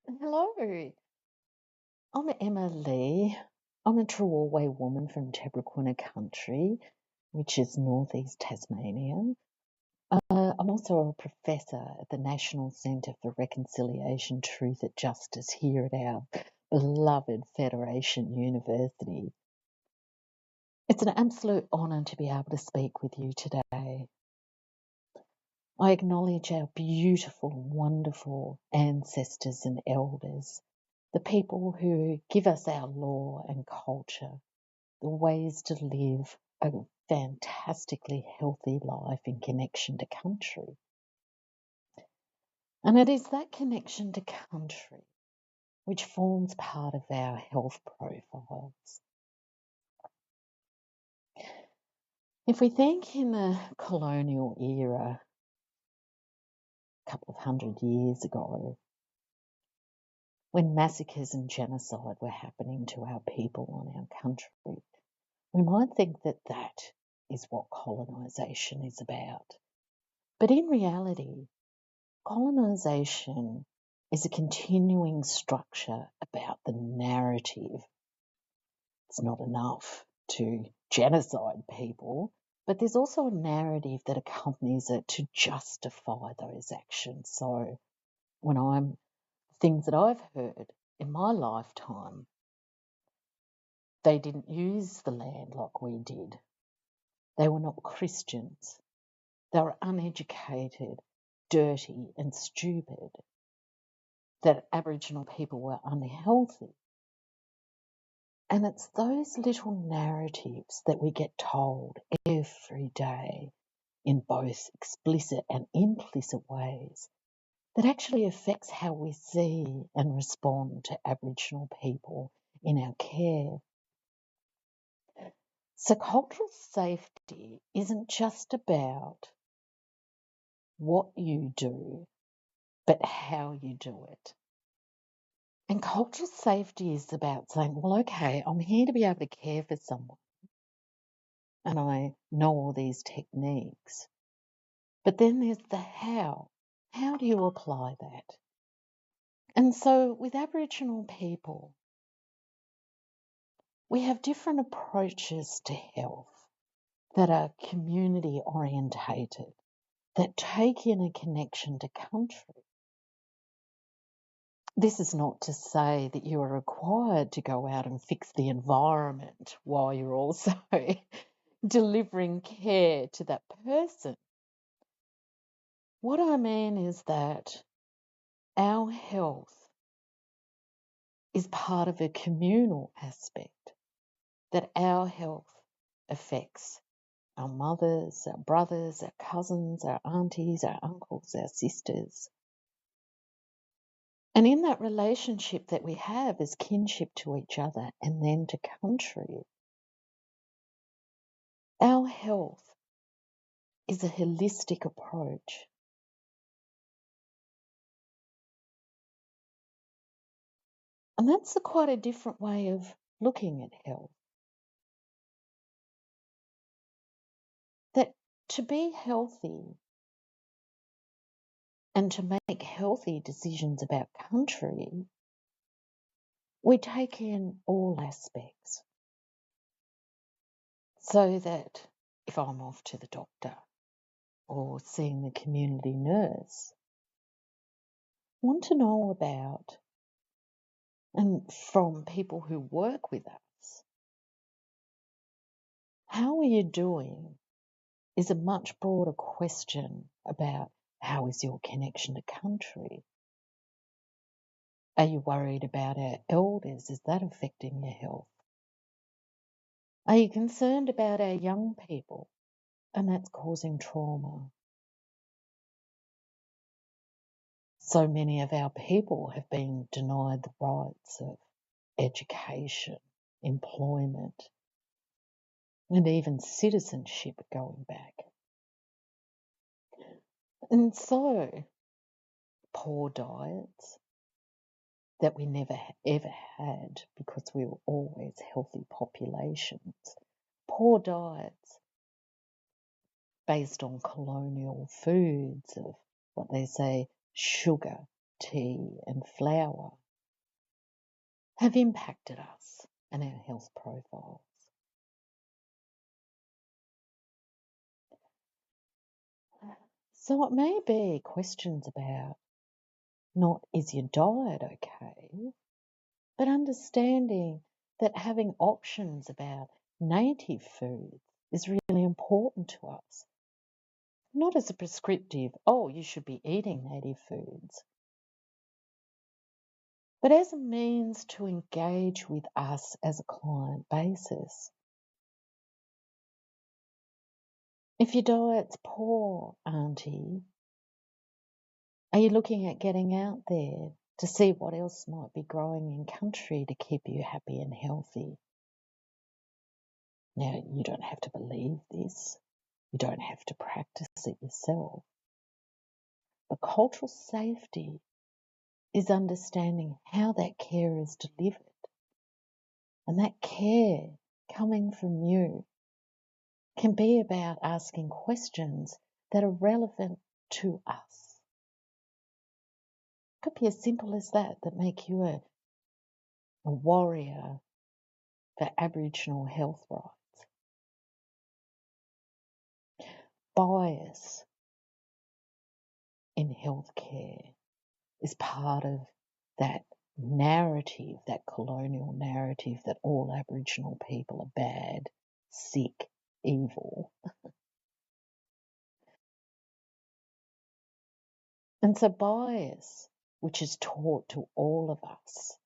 Hello, I'm Emma Lee. I'm a Trawalway woman from Tebraquina country, which is northeast Tasmania. I'm also a professor at the National Centre for Reconciliation, Truth and Justice here at our beloved Federation University. It's an absolute honour to be able to speak with you today. I acknowledge our beautiful, wonderful ancestors and elders, the people who give us our law and culture, the ways to live a fantastically healthy life in connection to country. And it is that connection to country which forms part of our health profiles. If we think in the colonial era, a couple of 100 years ago, when massacres and genocide were happening to our people on our country, we might think that that is what colonisation is about. But in reality, colonisation is a continuing structure about the narrative. It's not enough to genocide people, but there's also a narrative that accompanies it to justify those actions. So things that I've heard in my lifetime, they didn't use the land like we did. They were not Christians. They were uneducated, dirty and stupid. That Aboriginal people were unhealthy. And it's those little narratives that we get told every day in both explicit and implicit ways that actually affects how we see and respond to Aboriginal people in our care. So cultural safety isn't just about what you do, but how you do it. And cultural safety is about saying, well, okay, I'm here to be able to care for someone and I know all these techniques. But then there's the how. How do you apply that? And so with Aboriginal people, we have different approaches to health that are community orientated, that take in a connection to country. This is not to say that you are required to go out and fix the environment while you're also delivering care to that person. What I mean is that our health is part of a communal aspect, that our health affects our mothers, our brothers, our cousins, our aunties, our uncles, our sisters. And in that relationship that we have as kinship to each other and then to country, our health is a holistic approach. And that's quite a different way of looking at health. That to be healthy and to make healthy decisions about country, we take in all aspects. So that if I'm off to the doctor or seeing the community nurse, I want to know about, and from people who work with us, how are you doing is a much broader question about how is your connection to country. Are you worried about our elders? Is that affecting your health? Are you concerned about our young people and that's causing trauma? So many of our people have been denied the rights of education, employment, and even citizenship going back. And so, poor diets that we never ever had because we were always healthy populations. Poor diets based on colonial foods of what they say sugar, tea and flour have impacted us and our health profiles. So it may be questions about not is your diet okay, but understanding that having options about native foods is really important to us. Not as a prescriptive, oh, you should be eating native foods, but as a means to engage with us as a client basis. If your diet's poor, Auntie, are you looking at getting out there to see what else might be growing in country to keep you happy and healthy? Now, you don't have to believe this. You don't have to practice it yourself. But cultural safety is understanding how that care is delivered. And that care coming from you can be about asking questions that are relevant to us. It could be as simple as that make you a warrior for Aboriginal health rights. Bias in healthcare is part of that narrative, that colonial narrative that all Aboriginal people are bad, sick, evil. And so bias, which is taught to all of us,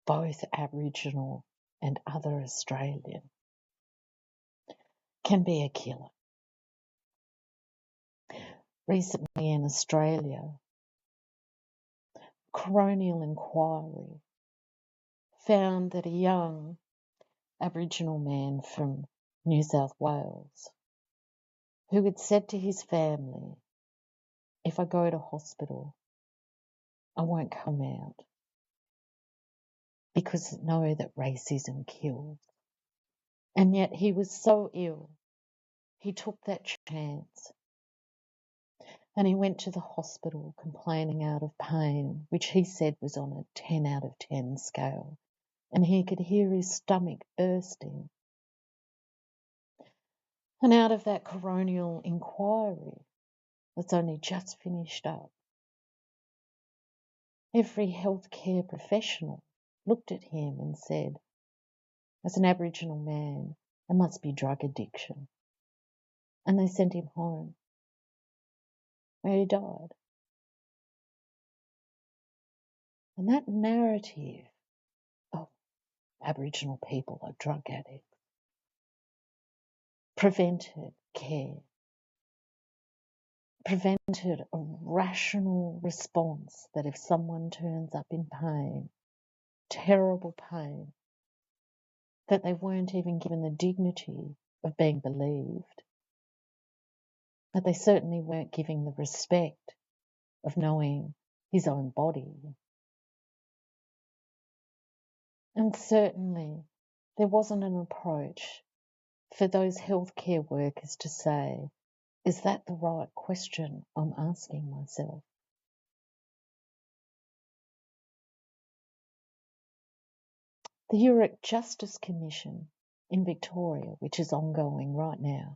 both Aboriginal and other Australian, can be a killer. Recently in Australia, coronial inquiry found that a young Aboriginal man from New South Wales who had said to his family, if I go to hospital, I won't come out because know that racism kills. And yet he was so ill, he took that chance and he went to the hospital complaining out of pain, which he said was on a 10 out of 10 scale. And he could hear his stomach bursting. And out of that coronial inquiry that's only just finished up, every healthcare professional looked at him and said, as an Aboriginal man, there must be drug addiction. And they sent him home, where he died. And that narrative of Aboriginal people are drug addicts prevented care, prevented a rational response that if someone turns up in pain, terrible pain, that they weren't even given the dignity of being believed, that they certainly weren't giving the respect of knowing his own body. And certainly there wasn't an approach for those healthcare workers to say, is that the right question I'm asking myself? The Uric Justice Commission in Victoria, which is ongoing right now,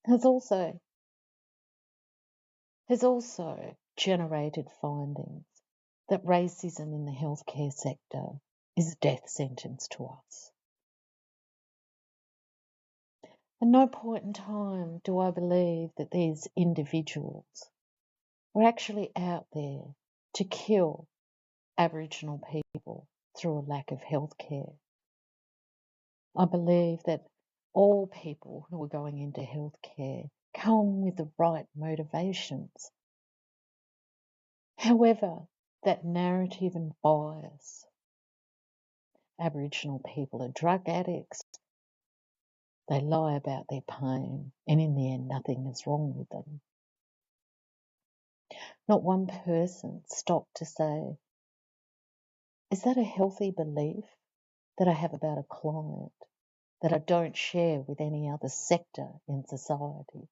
has also generated findings that racism in the healthcare sector is a death sentence to us. At no point in time do I believe that these individuals are actually out there to kill Aboriginal people through a lack of health care. I believe that all people who are going into healthcare come with the right motivations. However, that narrative and bias, Aboriginal people are drug addicts, they lie about their pain, and in the end nothing is wrong with them. Not one person stopped to say, is that a healthy belief that I have about a client that I don't share with any other sector in society?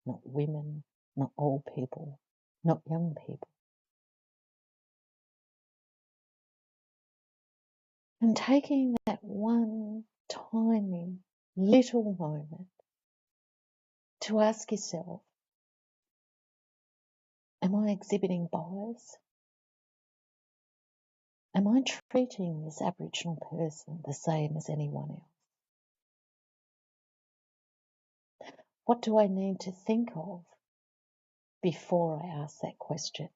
Not women, not old people, not young people. And taking that one tiny little moment to ask yourself, am I exhibiting bias? Am I treating this Aboriginal person the same as anyone else? What do I need to think of before I ask that question?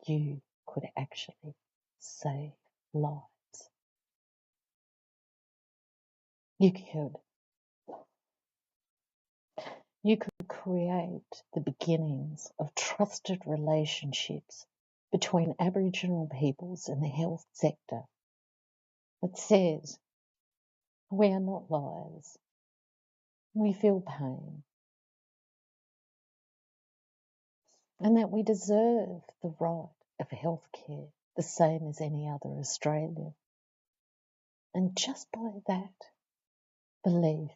You could actually save lives. You could create the beginnings of trusted relationships between Aboriginal peoples and the health sector that says we are not liars, we feel pain, and that we deserve the right of healthcare the same as any other Australian. And just by that belief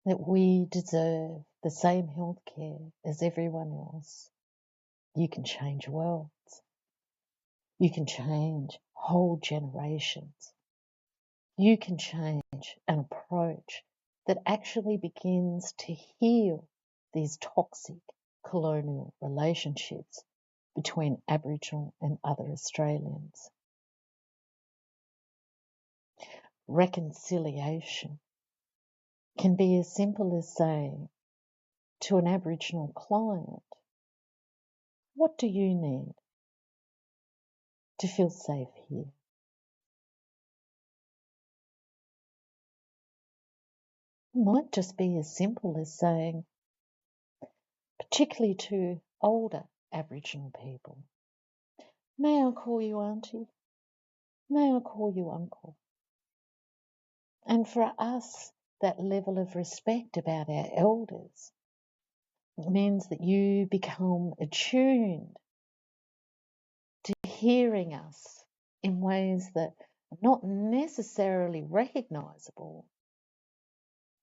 that we deserve the same healthcare as everyone else, you can change worlds. You can change whole generations. You can change an approach that actually begins to heal these toxic colonial relationships between Aboriginal and other Australians. Reconciliation can be as simple as saying to an Aboriginal client, what do you need to feel safe here? It might just be as simple as saying, particularly to older Aboriginal people, may I call you auntie? May I call you uncle? And for us, that level of respect about our elders means that you become attuned to hearing us in ways that are not necessarily recognisable,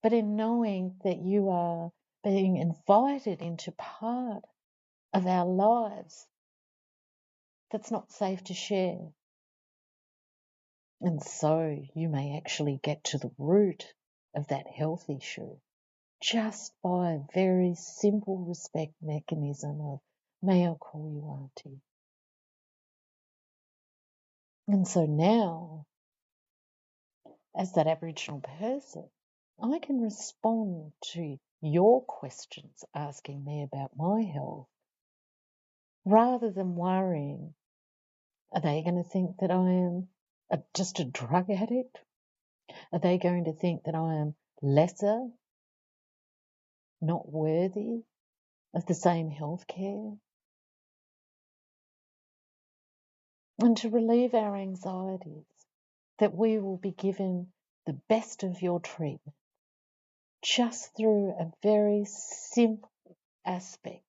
but in knowing that you are being invited into part of our lives that's not safe to share. And so you may actually get to the root of that health issue just by a very simple respect mechanism of, may I call you auntie? And so now, as that Aboriginal person, I can respond to your questions asking me about my health rather than worrying, are they going to think that I am just a drug addict? Are they going to think that I am lesser, not worthy of the same health care? And to relieve our anxieties, that we will be given the best of your treatment just through a very simple aspect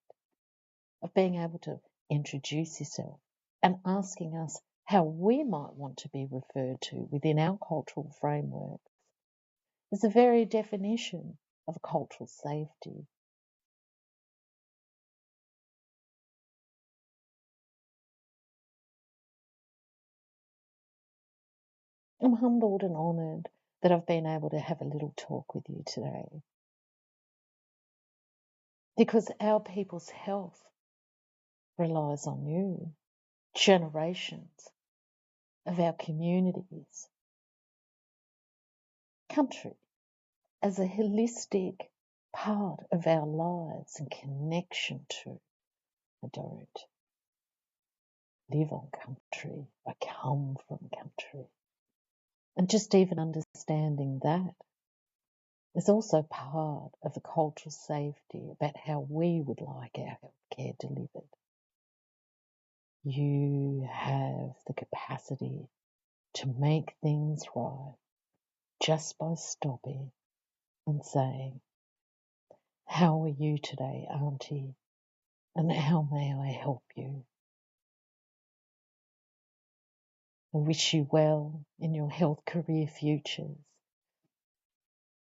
of being able to introduce yourself and asking us how we might want to be referred to within our cultural framework is the very definition of cultural safety. I'm humbled and honoured that I've been able to have a little talk with you today, because our people's health relies on you. Generations of our communities, country, as a holistic part of our lives and connection to. I don't live on country, I come from country. And just even understanding that is also part of the cultural safety about how we would like our healthcare delivered. You have the capacity to make things right just by stopping and saying, how are you today, auntie? And how may I help you? I wish you well in your health career futures.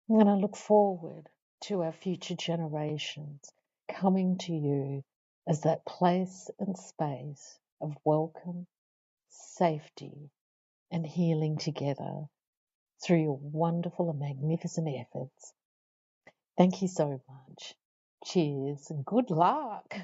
And I look forward to our future generations coming to you as that place and space of welcome, safety, and healing together through your wonderful and magnificent efforts. Thank you so much. Cheers and good luck.